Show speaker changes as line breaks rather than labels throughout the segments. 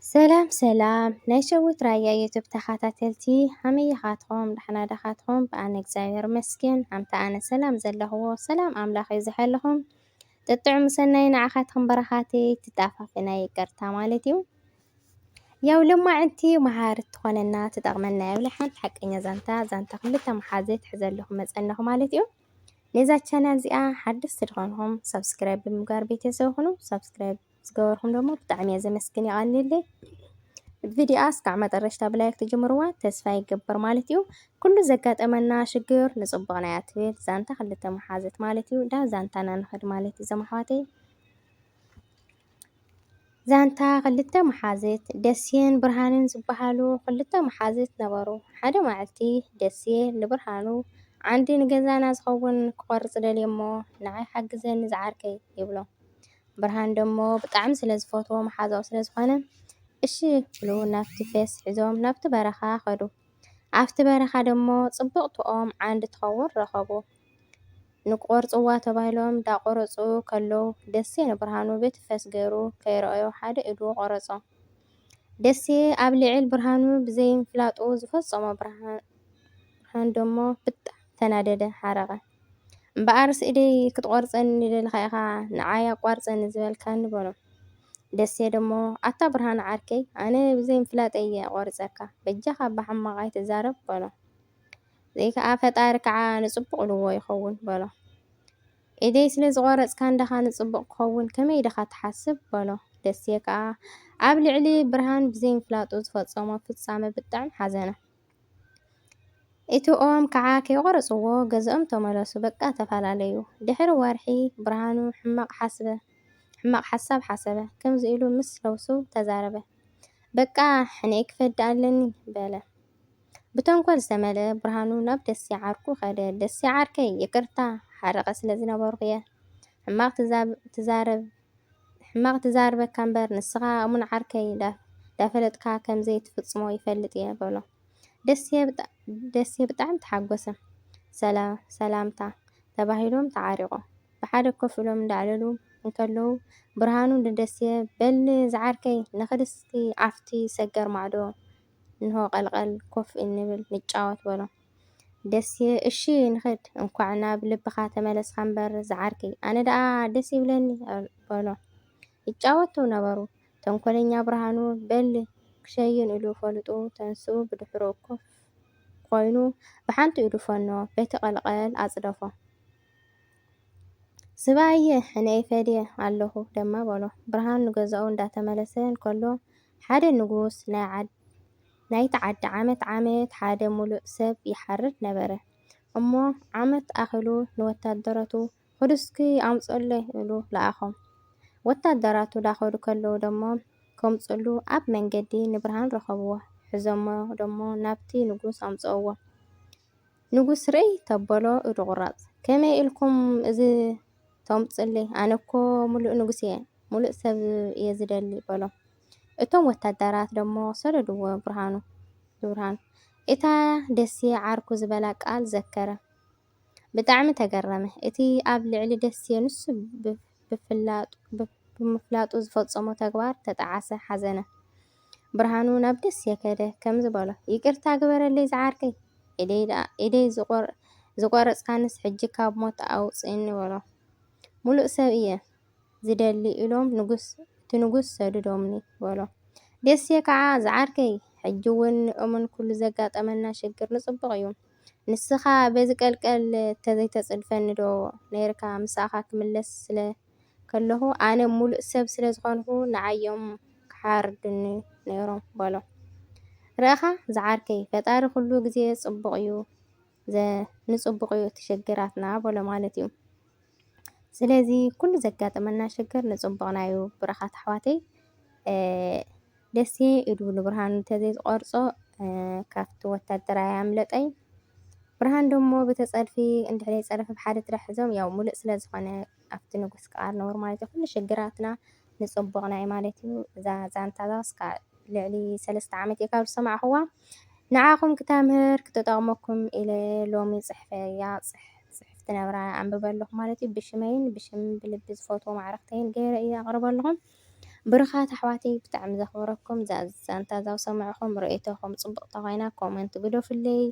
ሰላም ሰላም ናይ ሸዊት ራያ ዩቱብ ተኸታተልቲ ከመይ ኢኻትኩም ደሕና ዲኻትኩም? ብኣነ እግዚአብሔር ይመስገን ሃምታ ኣነ ሰላም ዘለኽዎ ሰላም ኣምላኽ ይዝሓለኹም ጥጥዑም ሰናይ ንዓኻትኩም በረኻተይ ትጣፋፍና ይቅርታ ማለት እዩ። ያው ልማዕንቲ መሃሪት ትኾነና ትጠቕመና የብላ ሓንቲ ሓቀኛ ዛንታ ክልተ መሓዘት ሕዘለኹ መፀነኹ ማለት እዩ። ነዛ ቻናል እዚኣ ሓደስቲ ድኾንኩም ሰብስክራይብ ብምግባር ቤተሰብ ሁኑ። ሰብስክራይብ ዝገበርኩም ደግሞ ብጣዕሚ እየ ዘመስግን ይቐኒለይ። ቪድዮ እስካዕ መጨረሻ ብላይክ ትጅምርዋ ተስፋ ይግበር ማለት እዩ። ኩሉ ዘጋጠመና ሽግር ንፅቡቕና እያ ትብል ዛንታ ክልተ መሓዘት ማለት እዩ። ዳ ዛንታና ንኸድ ማለት እዩ ዘመሓዋተይ ዛንታ ክልተ መሓዘት ደስየን ብርሃንን ዝበሃሉ ክልተ መሓዘት ነበሩ። ሓደ መዓልቲ ደስየ ንብርሃኑ ዓንዲ ንገዛና ዝኸውን ክቆርፅ ደልየ እሞ ንዓይ ሓግዘኒ ዝዓርከይ ይብሎ። ብርሃን ደሞ ብጣዕሚ ስለዝፈትዎ መሓዛው ስለዝኾነ እሺ ብሉ ናብቲ ፈስ ሒዞም ናብቲ በረኻ ኸዱ። ኣብቲ በረኻ ደሞ ፅብቕቲ ኦም ዓንዲ ትኸውን ረኸቡ። ንክቆርፅዋ ተባሂሎም እንዳቆረፁ ከለዉ ደስየ ንብርሃኑ በቲ ፈስ ገይሩ ከይረኣዮ ሓደ ኢዱ ቆረፆ። ደስየ ኣብ ልዕል ብርሃኑ ብዘይምፍላጡ ዝፈፀሞ ብርሃን ደሞ ብጣዕሚ ተናደደ ሓረቐ። እምበኣርስ ኢደይ ክትቆርፀኒ ደለኻ ኢኻ ንዓይ ኣቋርፀኒ ዝበልካኒ በሎ። ደስየ ደሞ ኣታ ብርሃን ዓርከይ ኣነ ብዘይምፍላጠይ እየ ቆሪፀካ በጃኻ ብሓማቕ ኣይትዛረብ በሎ። ዘይከዓ ፈጣሪ ከዓ ንፅቡቕ ኢልዎ ይኸውን በሎ። ኢደይ ስለዝቆረፅካ እንዳኻ ንፅቡቕ ክኸውን ከመይ ኢልካ ትሓስብ በሎ። ደስየ ከዓ ኣብ ልዕሊ ብርሃን ብዘይምፍላጡ ዝፈፀሞ ፍፃመ ብጣዕሚ ሓዘነ። እቲ ኦም ከዓ ከይቆረፅዎ ገዝኦም ተመለሱ በቃ ተፈላለዩ። ድሕሪ ወርሒ ብርሃኑ ሕማቕ ሓሳብ ሓሰበ። ከምዚ ኢሉ ምስ ለውሱ ተዛረበ። በቃ ሕነይ ክፈዲ ኣለኒ በለ። ብተንኮል ዝተመልአ ብርሃኑ ናብ ደስየ ዓርኩ ኸደ። ደስየ ዓርከይ ይቅርታ ሓረቐ ስለዝነበርኩ እየ ሕማቕ ትዛረበካ እምበር ንስኻ እሙን ዓርከይ ዳፈለጥካ ከምዘይ ትፍፅሞ ይፈልጥ እየ በሎ። ደስየ ብጣዕሚ ተሓጎሰ። ሰላምታ ተባሂሎም ተዓሪቆም ብሓደ ኮፍ ኢሎም እንዳዕለሉ እንከለዉ ብርሃኑ ንደስየ በሊ ዝዓርከይ ንኽድስቲ ዓፍቲ ሰገር ማዕዶ እንሆ ቀልቀል ኮፍ እንብል ንጫወት በሎ። ደስየ እሺ ንኸድ እንኳዕ ናብ ልብኻ ተመለስካ እምበር ዝዓርከይ ኣነ ደኣ ደስ ይብለኒ በሎ። ይጫወቱ ነበሩ። ተንኮለኛ ብርሃኑ በሊ ክሸይን ኢሉ ፈሊጡ ተንስኡ ብድሕሪኡ ኮፍ ኮይኑ ብሓንቲ ኢዱ ፈኖ በቲ ቀልቀል ኣፅደፎ። ስባየ ሕነይ ፈድየ ኣለኹ ደማ በሎ። ብርሃኑ ንገዝኡ እንዳተመለሰ እንከሎ ሓደ ንጉስ ናይቲ ዓዲ ዓመት ሓደ ሙሉእ ሰብ ይሓርድ ነበረ እሞ ዓመት ኣኺሉ ንወታደራቱ ኸዱ እስኪ ኣምፅኡለይ ኢሉ ለኣኾም። ወታደራቱ ዳኸዱ ከለዉ ደሞ ከምፅሉ ኣብ መንገዲ ንብርሃን ረኸብዎ። ሒዞሞ ደሞ ናብቲ ንጉስ ኣምፅእዎ። ንጉስ ርእይ ተበሎ ኢዱ ቁራፅ ከመይ ኢልኩም እዚ ተምፅለይ ኣነኮ ሙሉእ ንጉስ እየ ሙሉእ ሰብ እየ ዝደሊ በሎ። እቶም ወታደራት ደሞ ሰደድዎ ብርሃኑ እታ ደስየ ዓርኩ ዝበላ ቃል ዘከረ። ብጣዕሚ ተገረመ። እቲ ኣብ ልዕሊ ደስየ ንሱ ብምፍላጡ ዝፈፀሞ ተግባር ተጣዓሰ ሓዘነ። ብርሃኑ ናብ ደስየ ከደ ከምዚ በሎ ይቅርታ ግበረለይ ዝዓርከይ ኢደይ ዝቆረፅካንስ ሕጂ ካብ ሞት ኣውፅእኒ በሎ። ሙሉእ ሰብ እየ ዝደሊ ኢሎም እቲ ንጉስ ሰዲዶምኒ በሎ። ደስየ ከዓ ዝዓርከይ ሕጂ እውን እሙን ኩሉ ዘጋጠመና ሽግር ንፅቡቕ እዩ። ንስኻ በዚ ቀልቀል ተዘይተፅድፈኒ ዶ ነይርካ ምሳኻ ክምለስ ስለ ከለኹ ኣነ ሙሉእ ሰብ ስለ ዝኾንኩ ንዓዮም ክሓርዱኒ ነይሮም በሎ። ርአኻ ዝዓርከይ ፈጣሪ ኩሉ ግዜ ንፅቡቕ እዩ እቲ ሽግራትና በሎ ማለት እዩ። ስለዚ ኩሉ ዘጋጠመና ሽግር ንፅቡቕና እዩ ብረኻት ኣሕዋተይ። ደስየ ኢዱ ንብርሃኑ እንተዘይዝቆርፆ ካብቲ ወታደራይ ኣምለጠይ። ብርሃን ደሞ ብተፀድፊ እንድሕር ፀረፈ ብሓደ ጥራሕ ሒዞም ያው ሙሉእ ስለዝኾነ ኣብቲ ንጉስ ክቃር ነብሩ ማለት እዩ። ኩሉ ሽግራትና ንፅቡቕና እዩ ማለት እዩ። እዛ ዛንታ እስካዕ ልዕሊ 3 ዓመት እየ ካብ ዝሰማዕኽዋ። ንዓኹም ክተምህር ክትጠቕመኩም ኢለ ሎሚ ፅሕፈያ ፅሕፍቲ ነብራ ኣንብበ ኣለኹ ማለት እዩ። ብሽመይን ብሽም ብልቢ ዝፈትዎ ማዕረኽተይን ገይረ እየ ኣቕርበ ኣለኹም። ብርኻት ኣሕዋተይ ብጣዕሚ ዘኽብረኩም ዛንታ ዛው ሰማዕኹም ርእይቶኹም ጽቡቕቲ ኮይና ኮመንት ግደፉለይ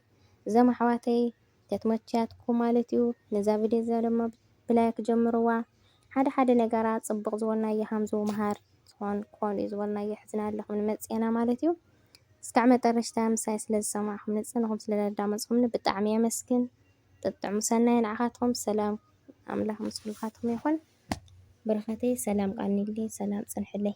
እዞም ኣሕዋተይ ተትመቻትኩም ማለት እዩ ነዛ ቪድዮ እዛ ድማ ብላይክ ጀምርዋ ሓደ ሓደ ነገራት ጽቡቕ ዝበልናዮ ሃምዝቡ መሃር ክኾኑ እዩ ዝበልናዮ ሕዝና ኣለኹም ንመጽአና ማለት እዩ እስካዕ መጨረሻ ምሳይ ስለ ዝሰማዕኹም ንጽንኹም ስለ ዘዳመጽኹምኒ ብጣዕሚ የመስግን ጥጥዕሙ ሰናይ ንዓኻትኩም ሰላም ኣምላኽ ምስ ኩልኻትኩም ይኹን ብረኸተይ ሰላም ቃኒልይ ሰላም ጽንሕለይ